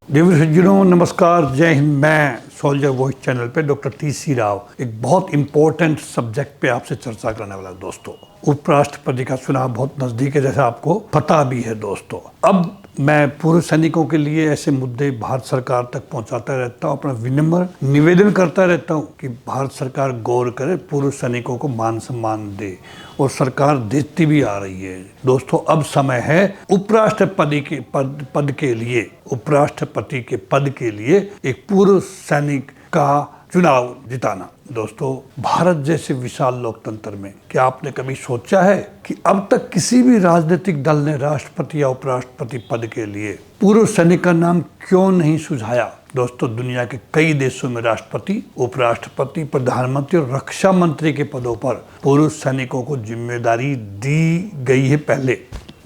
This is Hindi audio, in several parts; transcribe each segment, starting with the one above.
दिव्यसज्जनों नमस्कार, जय हिंद। मैं सोल्जर वॉइस चैनल पे डॉक्टर टी.सी. राव एक बहुत इंपॉर्टेंट सब्जेक्ट पे आपसे चर्चा करने वाला दोस्तों। उपराष्ट्रपति का चुनाव बहुत नजदीक है, जैसा आपको पता भी है दोस्तों। अब मैं पूर्व सैनिकों के लिए ऐसे मुद्दे भारत सरकार तक पहुंचाता रहता हूं, अपना विनम्र निवेदन करता रहता हूं कि भारत सरकार गौर करे, पूर्व सैनिकों को मान सम्मान दे, और सरकार देती भी आ रही है दोस्तों। अब समय है उपराष्ट्रपति के पद के लिए, उपराष्ट्रपति के पद के लिए एक पूर्व सैनिक का चुनाव जिताना। दोस्तों, भारत जैसे विशाल लोकतंत्र में क्या आपने कभी सोचा है कि अब तक किसी भी राजनीतिक दल ने राष्ट्रपति या उपराष्ट्रपति पद के लिए पूर्व सैनिक का नाम क्यों नहीं सुझाया? दोस्तों, दुनिया के कई देशों में राष्ट्रपति, उपराष्ट्रपति, प्रधानमंत्री और रक्षा मंत्री के पदों पर पूर्व सैनिकों को जिम्मेदारी दी गई है पहले।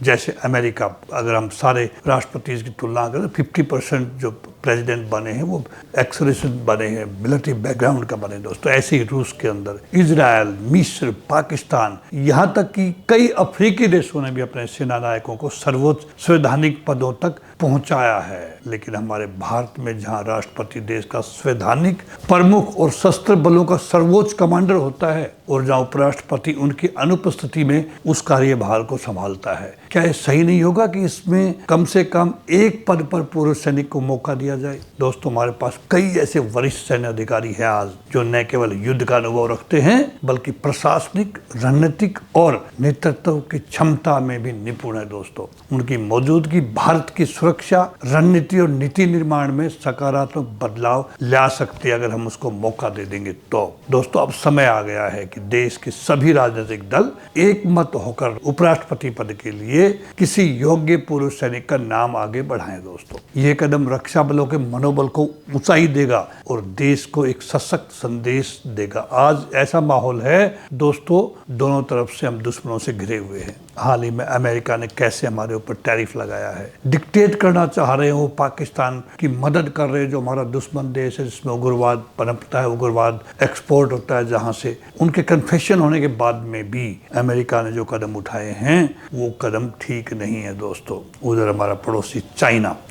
जैसे अमेरिका, अगर हम सारे राष्ट्रपति की तुलना करें, 50% जो प्रेसिडेंट बने हैं वो एक्स-सर्विसमैन बने हैं, मिलिट्री बैकग्राउंड का बने दोस्तों। ऐसे ही रूस के अंदर, इजराइल, मिस्र, पाकिस्तान, यहाँ तक कि कई अफ्रीकी देशों ने भी अपने सेना नायकों को सर्वोच्च संवैधानिक पदों तक पहुंचाया है। लेकिन हमारे भारत में जहां राष्ट्रपति देश का संवैधानिक प्रमुख और सशस्त्र बलों का सर्वोच्च कमांडर होता है, और जहां उपराष्ट्रपति उनकी अनुपस्थिति में उस कार्यभार को संभालता है, क्या यह सही नहीं होगा कि इसमें कम से कम एक पद पर पूर्व सैनिक को मौका दिया जाए? दोस्तों, हमारे पास कई ऐसे वरिष्ठ सैन्य अधिकारी हैं आज, जो न केवल युद्ध का अनुभव रखते हैं बल्कि प्रशासनिक, रणनीतिक और नेतृत्व की क्षमता में भी निपुण है दोस्तों। उनकी मौजूदगी भारत की सुरक्षा, रणनीति और नीति निर्माण में सकारात्मक बदलाव ला सकती है, अगर हम उसको मौका दे देंगे तो। दोस्तों, अब समय आ गया है कि देश के सभी राजनीतिक दल एक मत होकर उपराष्ट्रपति पद के लिए किसी योग्य पूर्व सैनिक का नाम आगे बढ़ाएं दोस्तों। ये कदम रक्षा बलों के मनोबल को ऊंचाई देगा और देश को एक सशक्त संदेश देगा। आज ऐसा माहौल है दोस्तों, दोनों तरफ से हम दुश्मनों से घिरे हुए हैं। हाल ही में अमेरिका ने कैसे हमारे ऊपर टैरिफ लगाया है, डिक्टेट करना चाह रहे हो, पाकिस्तान की मदद कर रहे हैं जो हमारा दुश्मन देश है, जिसमें उग्रवाद पनपता है, उग्रवाद एक्सपोर्ट होता है जहां से। उनके कन्फेशन होने के बाद में भी अमेरिका ने जो कदम उठाए हैं वो कदम ठीक नहीं है दोस्तों। उधर हमारा पड़ोसी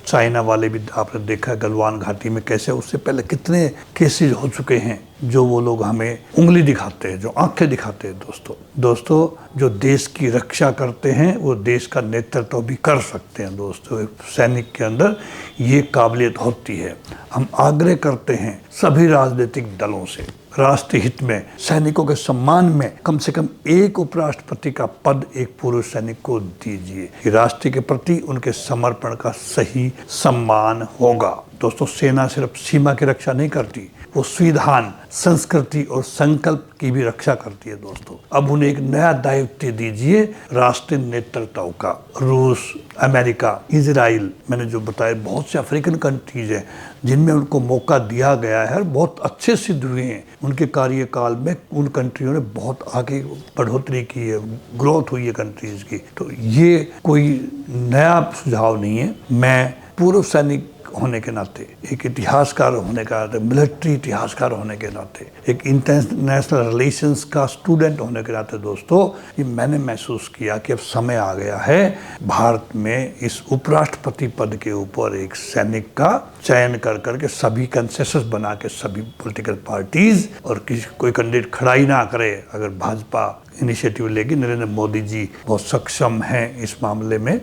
चाइना वाले भी आपने देखा गलवान घाटी में कैसे, उससे पहले कितने केसेस हो चुके हैं, जो वो लोग हमें उंगली दिखाते हैं, जो आंखें दिखाते हैं दोस्तों। जो देश की रक्षा करते हैं वो देश का नेतृत्व भी कर सकते हैं दोस्तों। सैनिक के अंदर ये काबिलियत होती है। हम आग्रह करते हैं सभी राजनीतिक दलों से, राष्ट्रीय हित में, सैनिकों के सम्मान में कम से कम एक उपराष्ट्रपति का पद एक पूर्व सैनिक को दीजिए। राष्ट्र के प्रति उनके समर्पण का सही सम्मान होगा दोस्तों। सेना सिर्फ सीमा की रक्षा नहीं करती, वो संविधान, संस्कृति और संकल्प की भी रक्षा करती है दोस्तों। अब उन्हें एक नया दायित्व दीजिए राष्ट्रीय नेतृत्व का। रूस, अमेरिका, इजराइल, मैंने जो बताया, बहुत से अफ्रीकन कंट्रीज हैं जिनमें उनको मौका दिया गया है और बहुत अच्छे सिद्ध हुए हैं। उनके कार्यकाल में उन कंट्रियों ने बहुत आगे बढ़ोतरी की है, ग्रोथ हुई है कंट्रीज की। तो ये कोई नया सुझाव नहीं है। मैं पूर्व सैनिक होने के नाते, एक इतिहासकार होने के नाते, मिलिट्री इतिहासकार होने के नाते, एक इंटरनेशनल रिलेशंस का स्टूडेंट होने के नाते दोस्तों, ये मैंने महसूस किया कि अब समय आ गया है भारत में इस उपराष्ट्रपति पद के ऊपर एक सैनिक का चयन कर करके सभी कंसेंसस बना के, सभी पॉलिटिकल पार्टीज, और किसी कोई कैंडिडेट खड़ा ही ना करे। अगर भाजपा इनिशिएटिव लेगी, नरेंद्र मोदी जी बहुत सक्षम हैं इस मामले में,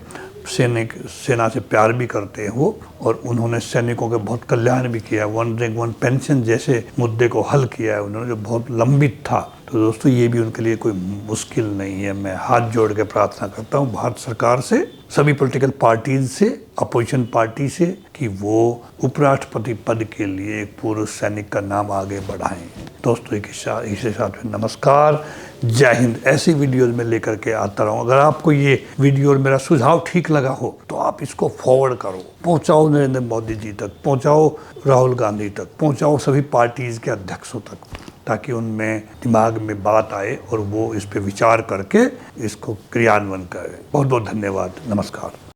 सेना से प्यार भी करते हैं वो, और उन्होंने सैनिकों के बहुत कल्याण भी किया है। वन रैंक वन पेंशन जैसे मुद्दे को हल किया है उन्होंने, जो बहुत लंबित था। तो दोस्तों, ये भी उनके लिए कोई मुश्किल नहीं है। मैं हाथ जोड़ के प्रार्थना करता हूँ भारत सरकार से, सभी पॉलिटिकल पार्टीज से, अपोजिशन पार्टी से, कि वो उपराष्ट्रपति पद के लिए एक पूर्व सैनिक का नाम आगे बढ़ाएं दोस्तों। इसी साथ में नमस्कार, जय हिंद। ऐसी वीडियोज में लेकर के आता रहूँ। अगर आपको ये वीडियो और मेरा सुझाव ठीक लगा हो तो आप इसको फॉरवर्ड करो, पहुंचाओ नरेंद्र मोदी जी तक, पहुंचाओ राहुल गांधी तक, पहुंचाओ सभी पार्टीज के अध्यक्षों तक, ताकि उनमें दिमाग में बात आए और वो इस पे विचार करके इसको क्रियान्वयन करें। बहुत बहुत धन्यवाद, नमस्कार।